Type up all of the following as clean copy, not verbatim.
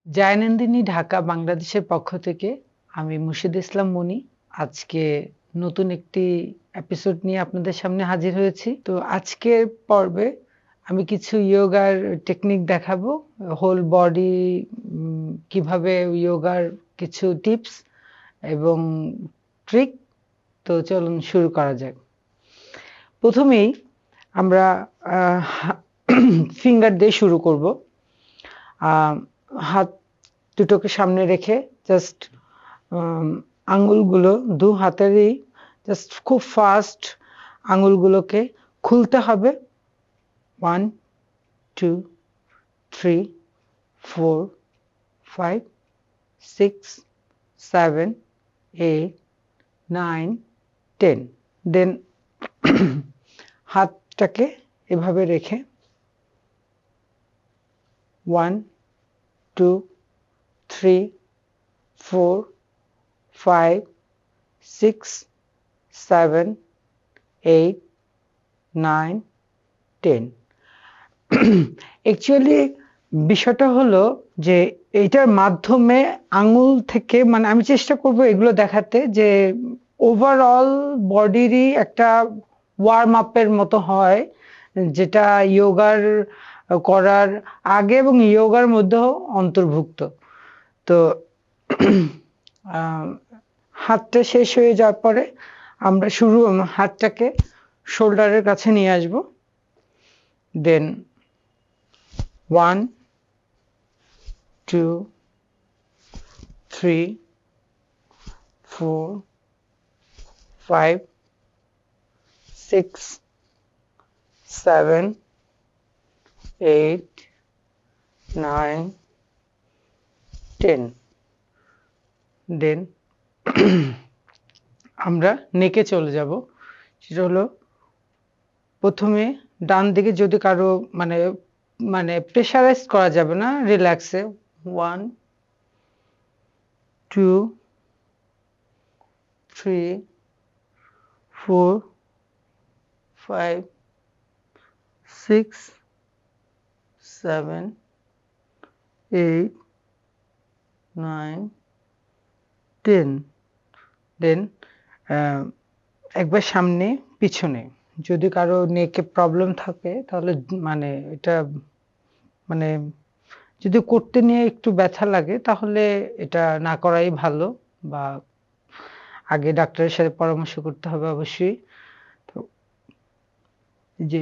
জয়নন্দিনী ঢাকা বাংলাদেশের পক্ষ থেকে আমি মুর্শিদ ইসলাম মনি আজকে নতুন একটি এপিসোড নিয়ে আপনাদের সামনে হাজির হয়েছি। তো আজকের পর্বে আমি কিছু যোগার টেকনিক দেখাবো, হোল বডি কিভাবে যোগার কিছু টিপস এবং ট্রিক। তো চলুন শুরু করা যাক। প্রথমেই আমরা ফিঙ্গার দিয়ে শুরু করব। হাত দুটোকে সামনে রেখে জাস্ট আঙুলগুলো দু হাতেরই জাস্ট খুব ফাস্ট আঙুলগুলোকে খুলতে হবে। 1 2 3 4 5 6 7 8 9 10। দেন হাতটাকে এভাবে রেখে 1 2 3 4 5 6 7 8 9 10। অ্যাকচুয়ালি বিষয়টা হলো যে এইটার মাধ্যমে আঙুল থেকে মানে আমি চেষ্টা করব এগুলো দেখাতে যে ওভারঅল বডিরই একটা ওয়ার্ম আপের মতো হয়, যেটা যোগার করার আগে এবং যোগার মধ্যেও অন্তর্ভুক্ত। তো হাতটা শেষ হয়ে যাওয়ার পরে আমরা হাতটাকে শোল্ডারের কাছে নিয়ে আসব। দেন 1 2 3 4 5 6 7 8 9 10। দেন আমরা নেকে চলে যাব। সেটা হলো প্রথমে ডান দিকে, যদি কারো মানে মানে প্রেশারাইজ করা যাবে না, রিল্যাক্সে 1 2 3 4 5 6 7 8 9 10। দেন একবার সামনে পিছনে, যদি কারো নেকে প্রবলেম থাকে তাহলে মানে এটা মানে যদি করতে নিয়ে একটু ব্যথা লাগে তাহলে এটা না করাই ভালো, বা আগে ডাক্তারের সাথে পরামর্শ করতে হবে অবশ্যই। তো যে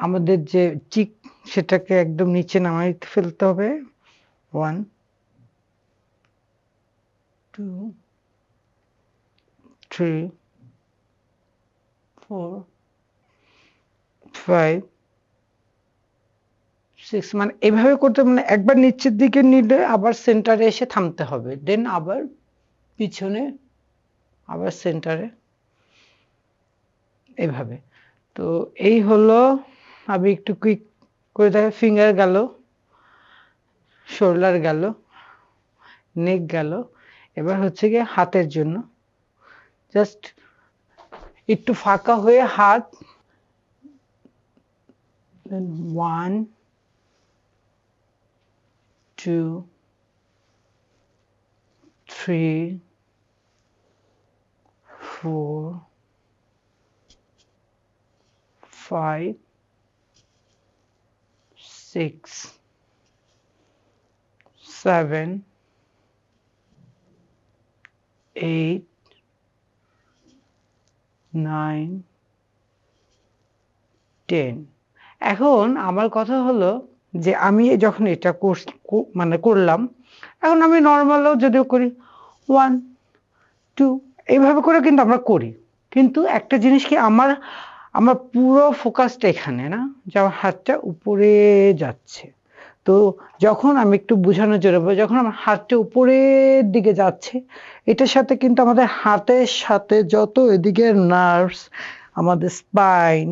আমাদের যে চিক সেটাকে একদম নিচে নামাই ফেলতে হবে। 1 2 3 4 5 6, মানে এভাবে করতে, মানে একবার নিচের দিকে নিলে আবার সেন্টারে এসে থামতে হবে, দেন আবার পিছনে, আবার সেন্টারে, এভাবে। তো এই হলো, আমি একটু কুইক করে দেখো। ফিঙ্গার গেল, শোল্ডার গেল, নেক গেল। এবার হচ্ছে গিয়ে হাতের জন্য জাস্ট একটু ফাঁকা হয়ে হাত 1 2 3 4 5 6 7 8 9 10। এখন আমার কথা হলো যে আমি যখন এটা মানে করলাম, এখন আমি নর্মালও যদিও করি 1 2 এইভাবে করে কিন্তু আমরা করি, কিন্তু একটা জিনিস কি, আমার পুরো ফোকাসটা এখানে না, যে আমার হাতটা উপরে যাচ্ছে। তো যখন আমি একটু বোঝানোর জন্য, যখন আমার হাতটা উপরের দিকে যাচ্ছে, এটার সাথে কিন্তু আমাদের হাতের সাথে যত এদিকে নার্ভস, আমাদের স্পাইন,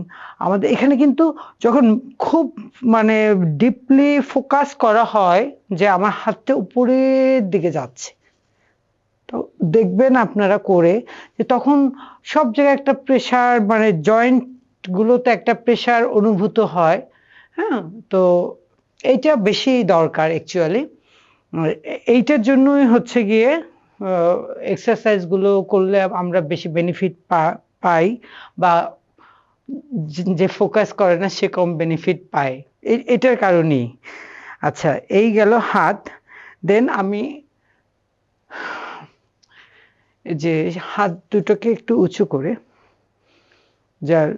আমাদের এখানে কিন্তু যখন খুব মানে ডিপলি ফোকাস করা হয় যে আমার হাতটা উপরের দিকে যাচ্ছে, তো দেখবেন আপনারা করে যে তখন সব জায়গায় একটা প্রেসার, মানে জয়েন্ট গুলোতে একটা প্রেসার অনুভূত হয়। হ্যাঁ, তো এইটা বেশি দরকার অ্যাকচুয়ালি। এইটার জন্যই হচ্ছে গিয়ে এক্সারসাইজ গুলো করলে আমরা বেশি বেনিফিট পাই, বা যে ফোকাস করে না সে কম বেনিফিট পায়, এটার কারণেই। আচ্ছা, এই গেল হাত। দেন আমি যে হাত দুটোকে একটু উঁচু করে যার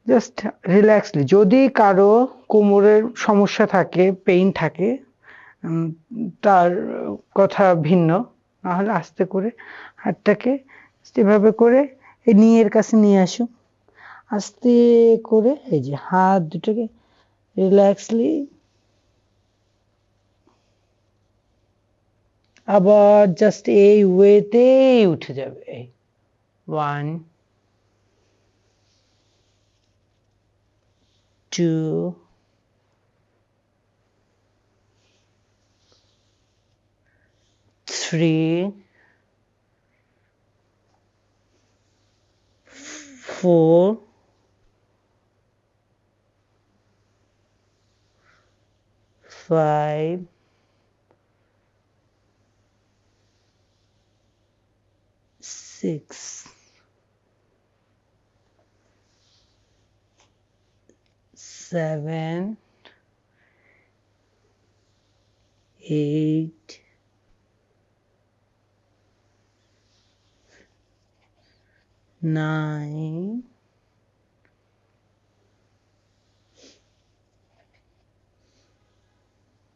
জাস্ট রিল্যাক্সলি, যদি কারো কোমরের সমস্যা থাকে, পেইন থাকে, তার কথা ভিন্ন, না হলে আস্তে করে হাতটাকে এভাবে করে এই নিয়ের কাছে নিয়ে আসো, আস্তে করে এই যে হাত দুটোকে রিল্যাক্সলি, আবার জাস্ট এই ওয়েতেই উঠে যাবে। 1 2 3 4 5 6 7 8 9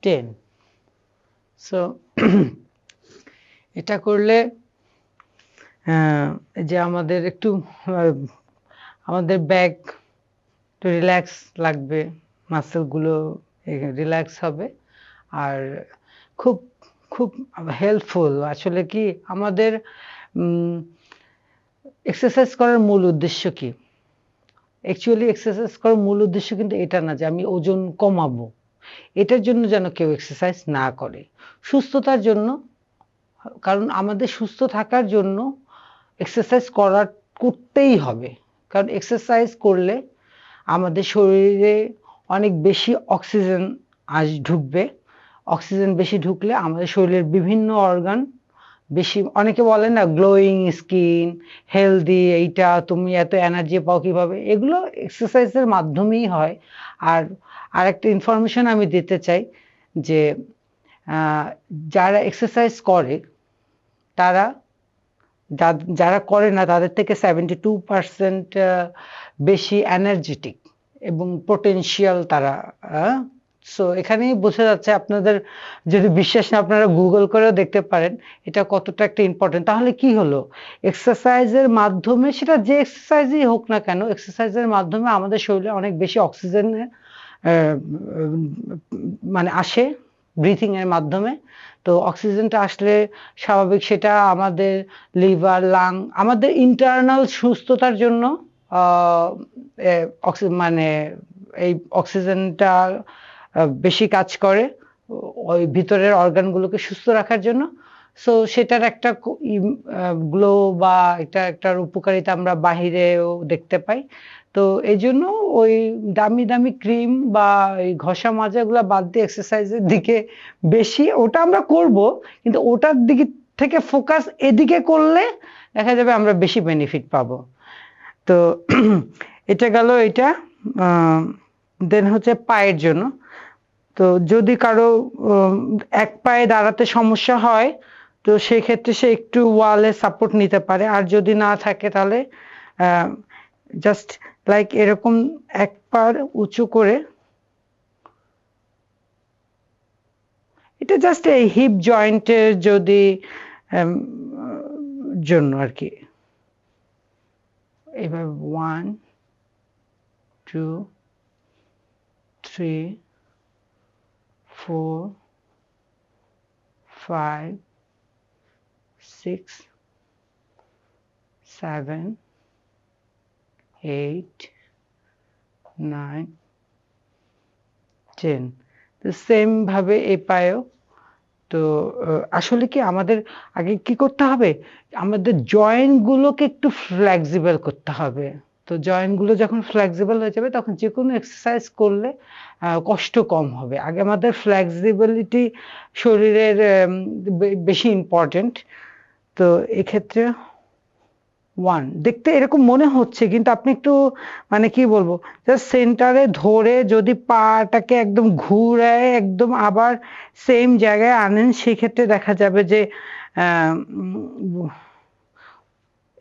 10। সো এটা করলে যে আমাদের একটু আমাদের ব্যাক একটু রিল্যাক্স লাগবে, মাসেলগুলো রিল্যাক্স হবে, আর খুব খুব হেল্পফুল। আসলে কি আমাদের এক্সারসাইজ করার মূল উদ্দেশ্য কি? অ্যাকচুয়ালি এক্সারসাইজ করার মূল উদ্দেশ্য কিন্তু এটা না যে আমি ওজন কমাবো, এটার জন্য যেন কেউ এক্সারসাইজ না করে, সুস্থতার জন্য। কারণ আমাদের সুস্থ থাকার জন্য এক্সারসাইজ করতেই হবে, কারণ এক্সারসাইজ করলে আমাদের শরীরে অনেক বেশি অক্সিজেন ঢুকবে। অক্সিজেন বেশি ঢুকলে আমাদের শরীরের বিভিন্ন অর্গান বেশি, অনেকে বলে না গ্লোয়িং স্কিন, হেলদি, এইটা তুমি এত এনার্জি পাও কিভাবে, এগুলো এক্সারসাইজের মাধ্যমেই হয়। আর আরেকটা ইনফরমেশন আমি দিতে চাই যে যারা এক্সারসাইজ করে তারা, যারা করে না তাদের থেকে 72% বেশি এনার্জেটিক এবং পোটেনশিয়াল তারা। সো এখানেই বোঝা যাচ্ছে, আপনাদের যদি বিশ্বাস না, আপনারা গুগল করেও দেখতে পারেন এটা কতটা একটা ইম্পর্টেন্ট। তাহলে কি হলো, এক্সারসাইজের মাধ্যমে, সেটা যে এক্সারসাইজই হোক না কেন, এক্সারসাইজের মাধ্যমে আমাদের শরীরে অনেক বেশি অক্সিজেন মানে আসে ব্রিথিং এর মাধ্যমে। তো অক্সিজেনটা আসলে স্বাভাবিক, সেটা আমাদের লিভার, লাং, আমাদের ইন্টারনাল সুস্থতার জন্য মানে এই অক্সিজেনটা বেশি কাজ করে ওই ভিতরের অর্গানগুলোকে সুস্থ রাখার জন্য। সো সেটার একটা গ্লো বা এটা একটার উপকারিতা আমরা বাহিরেও দেখতে পাই। তো এই জন্য ওই দামি দামি ক্রিম বা এই ঘষা মাজাগুলো বাদ দিয়ে এক্সারসাইজের দিকে বেশি, ওটা আমরা করব, কিন্তু ওটার দিকে থেকে ফোকাস এদিকে করলে দেখা যাবে আমরা বেশি বেনিফিট পাবো। তো এটা গেল এটা। দেন হচ্ছে পায়ের জন্য। তো যদি কারো এক পায়ে দাঁড়াতে সমস্যা হয়, তো সেই ক্ষেত্রে সে একটু ওয়ালে সাপোর্ট নিতে পারে, আর যদি না থাকে তাহলে জাস্ট লাইক এরকম এক পা উঁচু করে, এটা জাস্ট এই হিপ জয়েন্টের যদি জন্য আর কি। এবার 1 2 3 4 5 6 7 8 9 10। তো সেম ভাবে এই পায়েও। তো আসলে কি আমাদের আগে কি করতে হবে, আমাদের জয়েন্ট গুলোকে একটু ফ্লেক্সিবল করতে হবে। তো জয়েন্টগুলো যখন ফ্লেক্সিবল হয়ে যাবে তখন যে কোনো এক্সারসাইজ করলে কষ্ট কম হবে। আগে আমাদের ফ্লেক্সিবিলিটি শরীরের বেশি ইম্পর্টেন্ট। তো এক্ষেত্রে 1 দেখতে এরকম মনে হচ্ছে, কিন্তু আপনি একটু মানে কি বলবো, জাস্ট সেন্টারে ধরে যদি পাটাকে একদম ঘুরায় একদম আবার সেম জায়গায় আনেন, সেক্ষেত্রে দেখা যাবে যে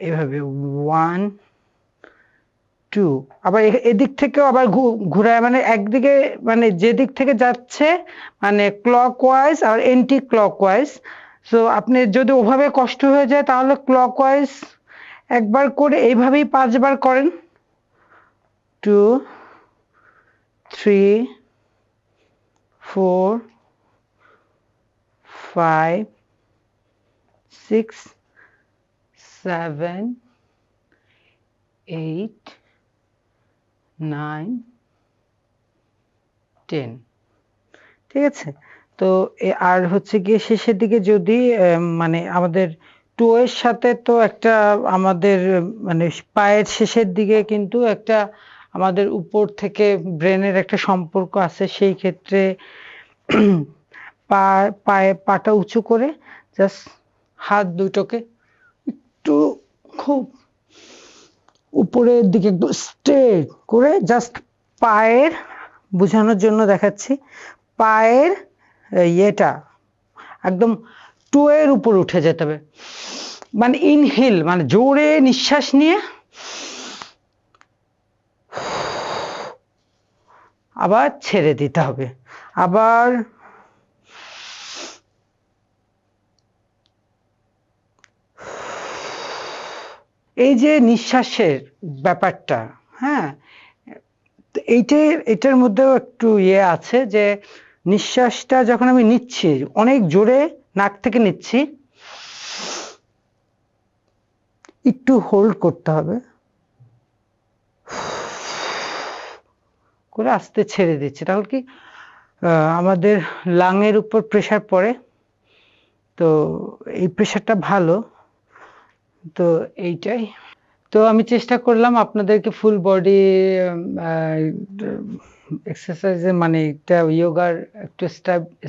এভাবে 1 2 আবার এদিক থেকেও আবার ঘুরায়, মানে একদিকে মানে যেদিক থেকে যাচ্ছে মানে ক্লকওয়াইজ আর এন্টি ক্লকওয়াইজ। সো আপনি যদি ওভাবে কষ্ট হয়ে যায় তাহলে ক্লকওয়াইজ একবার করে এইভাবেই 5 বার করেন। 2 3 4 5 6 7 8 9 10। ঠিক আছে? তো আর হচ্ছে গিয়ে শেষের দিকে যদি মানে আমাদের টোয়ের সাথে তো একটা আমাদের মানে পায়ের শেষের দিকে কিন্তু একটা আমাদের উপর থেকে ব্রেনের একটা সম্পর্ক আছে। সেই ক্ষেত্রে পাটা উঁচু করে জাস্ট হাত দুটোকে একটু খুব উপরের দিকে একটু স্ট্রেট করে জাস্ট পায়ের বোঝানোর জন্য দেখাচ্ছি, পায়ের ইয়েটা একদম টোয়ের উপর উঠে যেতে হবে। মানে ইনহেল মানে জোরে নিঃশ্বাস নিয়ে আবার ছেড়ে দিতে হবে। আবার এই যে নিঃশ্বাসের ব্যাপারটা, হ্যাঁ, এটার মধ্যেও একটু ইয়ে আছে যে নিঃশ্বাসটা যখন আমি নিচ্ছি অনেক জোরে নাক থেকে নিচ্ছি, একটু হোল্ড করতে হবে, করে আস্তে ছেড়ে দিচ্ছি, তাহলে কি আমাদের লাংয়ের উপর প্রেশার পড়ে, তো এই প্রেশারটা ভালো। তো এইটাই, তো আমি চেষ্টা করলাম আপনাদেরকে ফুল বডি এক্সারসাইজের মানে একটা ইয়োগার একটু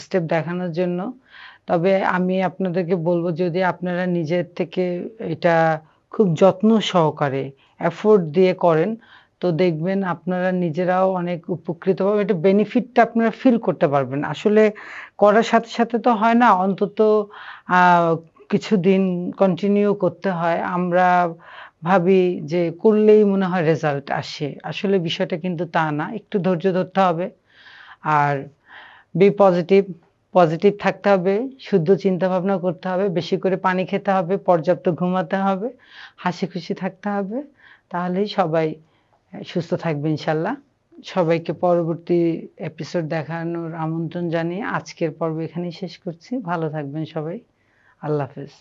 স্টেপ দেখানোর জন্য। তবে আমি আপনাদেরকে বলবো, যদি আপনারা নিজের থেকে এটা খুব যত্ন সহকারে এফোর্ট দিয়ে করেন, তো দেখবেন আপনারা নিজেরাও অনেক উপকৃত পাবেন, এটা বেনিফিটটা আপনারা ফিল করতে পারবেন। আসলে করার সাথে সাথে তো হয় না, অন্তত কিছুদিন কন্টিনিউ করতে হয়। আমরা ভাবি যে করলেই মনে হয় রেজাল্ট আসে, আসলে বিষয়টা কিন্তু তা না, একটু ধৈর্য ধরতে হবে। আর বি পজিটিভ, পজিটিভ থাকতে হবে, শুদ্ধ চিন্তা ভাবনা করতে হবে, বেশি করে পানি খেতে হবে, পর্যাপ্ত ঘুমাতে হবে, হাসি খুশি থাকতে হবে, তাহলেই সবাই সুস্থ থাকবে ইনশাল্লাহ। সবাইকে পরবর্তী এপিসোড দেখানোর আমন্ত্রণ জানিয়ে আজকের পর্ব এখানেই শেষ করছি। ভালো থাকবেন সবাই। আল্লাহ হাফেজ।